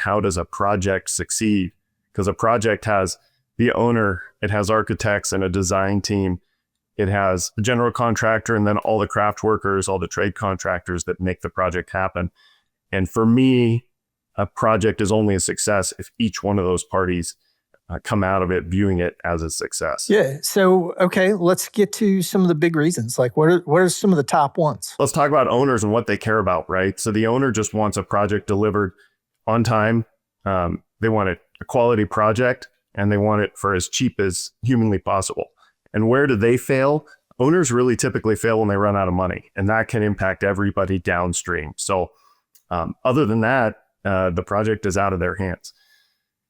how does a project succeed? Because a project has the owner, it has architects and a design team. It has a general contractor and then all the craft workers, all the trade contractors that make the project happen. And for me, a project is only a success if each one of those parties come out of it viewing it as a success. Yeah. So, okay, let's get to some of the big reasons. Like what are some of the top ones? Let's talk about owners and what they care about, right? So the owner just wants a project delivered on time. They want a quality project and they want it for as cheap as humanly possible. And where do they fail? Owners really typically fail when they run out of money, and that can impact everybody downstream. So other than that, the project is out of their hands.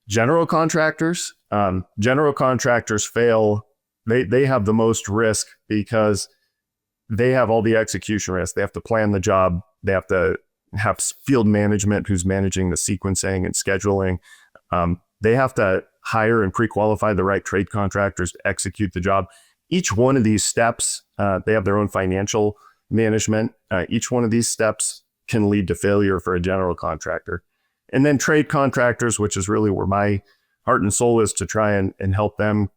General contractors fail. They have the most risk because they have all the execution risk. They have to plan the job. They have to have field management who's managing the sequencing and scheduling. They have to hire and pre-qualify the right trade contractors to execute the job. Each one of these steps, they have their own financial management. Each one of these steps can lead to failure for a general contractor. And then trade contractors, which is really where my heart and soul is to try and help them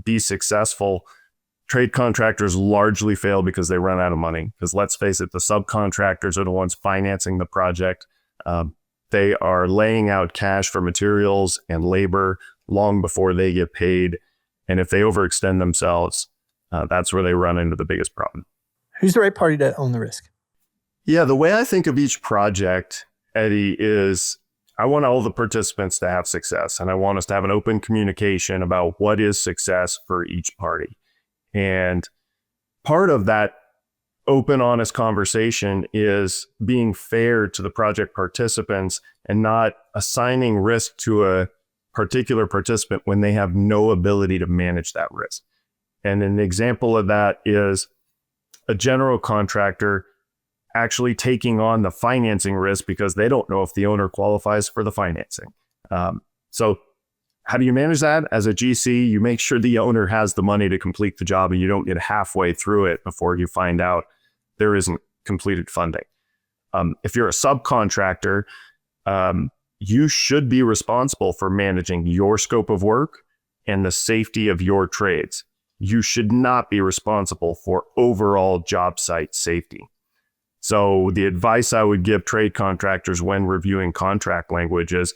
be successful. Trade contractors largely fail because they run out of money. Because let's face it, the subcontractors are the ones financing the project. They are laying out cash for materials and labor long before they get paid. And if they overextend themselves, that's where they run into the biggest problem. Who's the right party to own the risk? Yeah, the way I think of each project, Eddie, is I want all the participants to have success. And I want us to have an open communication about what is success for each party. And part of that open, honest conversation is being fair to the project participants and not assigning risk to a particular participant when they have no ability to manage that risk. And an example of that is a general contractor actually taking on the financing risk because they don't know if the owner qualifies for the financing. So how do you manage that? As a GC, you make sure the owner has the money to complete the job and you don't get halfway through it before you find out there isn't completed funding. If you're a subcontractor, you should be responsible for managing your scope of work and the safety of your trades. You should not be responsible for overall job site safety. So the advice I would give trade contractors when reviewing contract language is,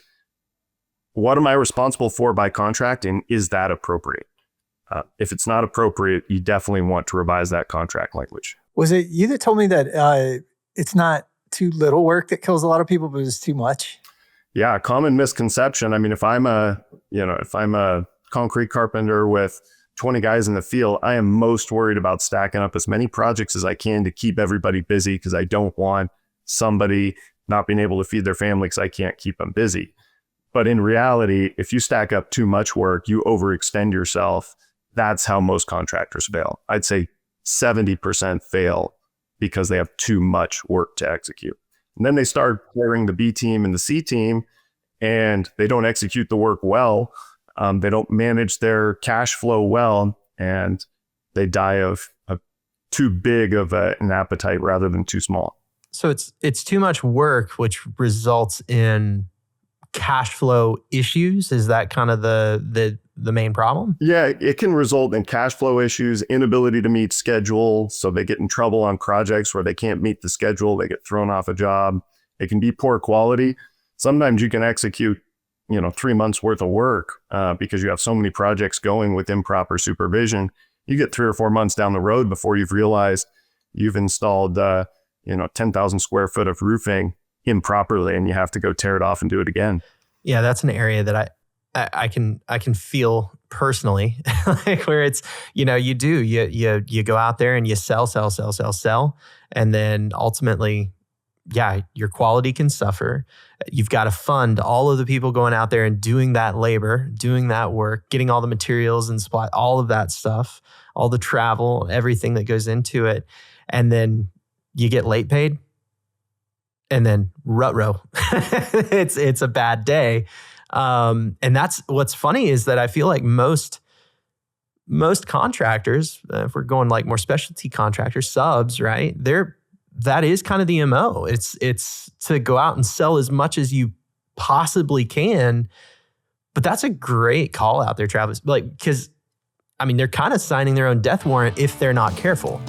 what am I responsible for by contract, and is that appropriate? If it's not appropriate, you definitely want to revise that contract language. Was it you that told me that it's not too little work that kills a lot of people, but it's too much? Yeah, common misconception. I mean, if I'm a concrete carpenter with 20 guys in the field, I am most worried about stacking up as many projects as I can to keep everybody busy, because I don't want somebody not being able to feed their family because I can't keep them busy. But in reality, if you stack up too much work, you overextend yourself. That's how most contractors fail. I'd say 70% fail because they have too much work to execute. And then they start pairing the B team and the C team, and they don't execute the work well. They don't manage their cash flow well, and they die of too big of an appetite rather than too small. So it's too much work, which results in cash flow issues. Is that kind of the main problem? Yeah, it can result in cash flow issues, inability to meet schedule. So they get in trouble on projects where they can't meet the schedule. They get thrown off a job. It can be poor quality. Sometimes you can execute 3 months worth of work because you have so many projects going with improper supervision. You get 3 or 4 months down the road before you've realized you've installed 10,000 square foot of roofing improperly, and you have to go tear it off and do it again. Yeah, that's an area that I can feel personally, like where it's, you go out there and you sell, and then ultimately, yeah, your quality can suffer. You've got to fund all of the people going out there and doing that labor, doing that work, getting all the materials and supply, all of that stuff, all the travel, everything that goes into it. And then you get late paid. And then rut-row. It's a bad day. And that's what's funny is that I feel like most contractors, if we're going like more specialty contractors, subs, right? That is kind of the MO. It's to go out and sell as much as you possibly can. But that's a great call out there, Travis. Like, because I mean, they're kind of signing their own death warrant if they're not careful.